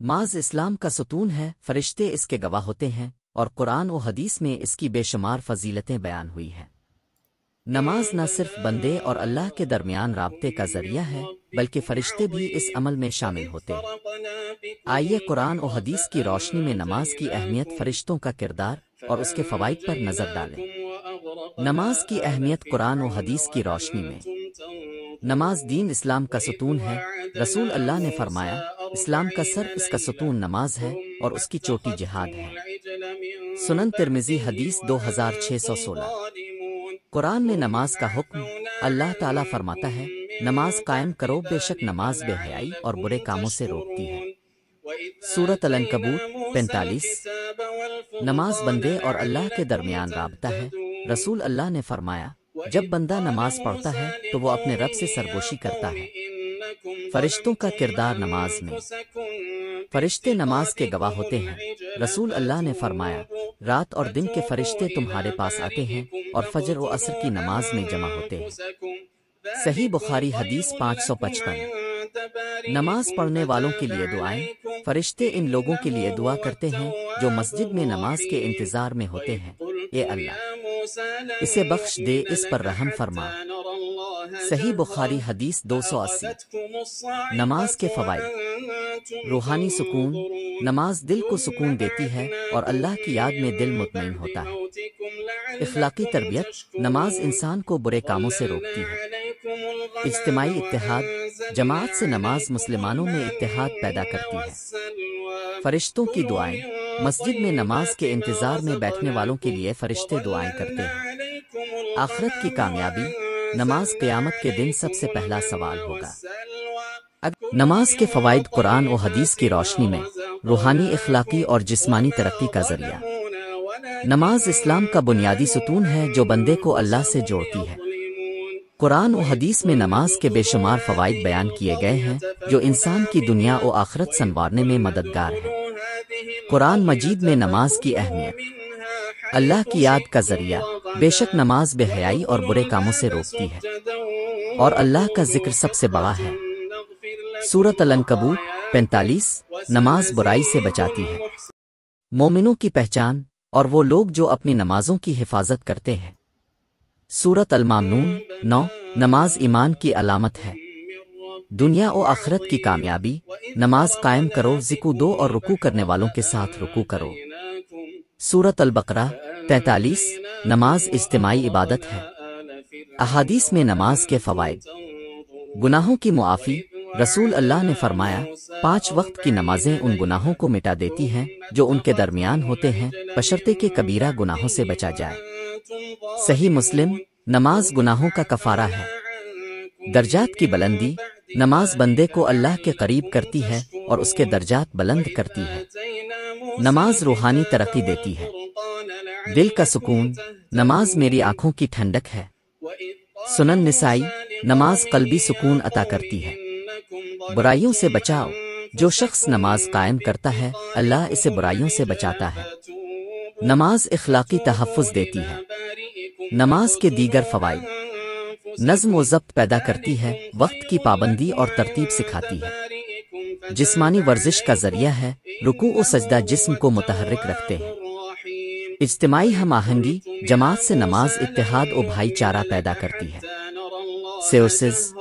نماز اسلام کا ستون ہے، فرشتے اس کے گواہ ہوتے ہیں، اور قرآن و حدیث میں اس کی بے شمار فضیلتیں بیان ہوئی ہیں۔ نماز نہ صرف بندے اور اللہ کے درمیان رابطے کا ذریعہ ہے، بلکہ فرشتے بھی اس عمل میں شامل ہوتے ہیں۔ آئیے قرآن و حدیث کی روشنی میں نماز کی اہمیت، فرشتوں کا کردار اور اس کے فوائد پر نظر ڈالیں۔ نماز کی اہمیت قرآن و حدیث کی روشنی میں۔ نماز دین اسلام کا ستون ہے۔ رسول اللہ نے فرمایا، اسلام کا سر، اس کا ستون نماز ہے، اور اس کی چوٹی جہاد ہے۔ سنن ترمذی حدیث 2616۔ قرآن میں نماز کا حکم۔ اللہ تعالیٰ فرماتا ہے، نماز قائم کرو، بے شک نماز بے حیائی اور برے کاموں سے روکتی ہے۔ سورۃ العنکبوت 45۔ نماز بندے اور اللہ کے درمیان رابطہ ہے۔ رسول اللہ نے فرمایا، جب بندہ نماز پڑھتا ہے تو وہ اپنے رب سے سرگوشی کرتا ہے۔ فرشتوں کا کردار نماز میں۔ فرشتے نماز کے گواہ ہوتے ہیں۔ رسول اللہ نے فرمایا، رات اور دن کے فرشتے تمہارے پاس آتے ہیں اور فجر و عصر کی نماز میں جمع ہوتے ہیں۔ صحیح بخاری حدیث 555۔ نماز پڑھنے والوں کے لیے دعائیں۔ فرشتے ان لوگوں کے لیے دعا کرتے ہیں جو مسجد میں نماز کے انتظار میں ہوتے ہیں۔ اے اللہ، اسے بخش دے، اس پر رحم فرما۔ صحیح بخاری حدیث 280۔ نماز کے فوائد۔ روحانی سکون۔ نماز دل کو سکون دیتی ہے اور اللہ کی یاد میں دل مطمئن ہوتا ہے۔ اخلاقی تربیت۔ نماز انسان کو برے کاموں سے روکتی ہے۔ اجتماعی اتحاد۔ جماعت سے نماز مسلمانوں میں اتحاد پیدا کرتی ہے۔ فرشتوں کی دعائیں۔ مسجد میں نماز کے انتظار میں بیٹھنے والوں کے لیے فرشتے دعائیں کرتے ہیں۔ آخرت کی کامیابی۔ نماز قیامت کے دن سب سے پہلا سوال ہوگا۔ نماز کے فوائد قرآن و حدیث کی روشنی میں۔ روحانی، اخلاقی اور جسمانی ترقی کا ذریعہ۔ نماز اسلام کا بنیادی ستون ہے جو بندے کو اللہ سے جوڑتی ہے۔ قرآن و حدیث میں نماز کے بے شمار فوائد بیان کیے گئے ہیں جو انسان کی دنیا و آخرت سنوارنے میں مددگار ہیں۔ قرآن مجید میں نماز کی اہمیت۔ اللہ کی یاد کا ذریعہ۔ بے شک نماز بے حیائی اور برے کاموں سے روکتی ہے، اور اللہ کا ذکر سب سے بڑا ہے۔ سورۃ العنکبوت 45۔ نماز برائی سے بچاتی ہے۔ مومنوں کی پہچان اور وہ لوگ جو اپنی نمازوں کی حفاظت کرتے ہیں۔ سورۃ المامنون 9۔ نماز ایمان کی علامت ہے۔ دنیا و آخرت کی کامیابی۔ نماز قائم کرو، ذکر دو اور رکوع کرنے والوں کے ساتھ رکوع کرو۔ سورۃ البقرہ 43۔ نماز اجتماعی عبادت ہے۔ احادیث میں نماز کے فوائد۔ گناہوں کی معافی۔ رسول اللہ نے فرمایا، 5 وقت کی نمازیں ان گناہوں کو مٹا دیتی ہیں جو ان کے درمیان ہوتے ہیں، بشرطے کہ کبیرہ گناہوں سے بچا جائے۔ صحیح مسلم۔ نماز گناہوں کا کفارہ ہے۔ درجات کی بلندی۔ نماز بندے کو اللہ کے قریب کرتی ہے اور اس کے درجات بلند کرتی ہے۔ نماز روحانی ترقی دیتی ہے۔ دل کا سکون۔ نماز میری آنکھوں کی ٹھنڈک ہے۔ سنن نسائی۔ نماز قلبی سکون عطا کرتی ہے۔ برائیوں سے بچاؤ۔ جو شخص نماز قائم کرتا ہے، اللہ اسے برائیوں سے بچاتا ہے۔ نماز اخلاقی تحفظ دیتی ہے۔ نماز کے دیگر فوائد۔ نظم و ضبط پیدا کرتی ہے، وقت کی پابندی اور ترتیب سکھاتی ہے۔ جسمانی ورزش کا ذریعہ ہے، رکوع و سجدہ جسم کو متحرک رکھتے ہیں۔ اجتماعی ہم آہنگی۔ جماعت سے نماز اتحاد و بھائی چارہ پیدا کرتی ہے۔ سیوسز۔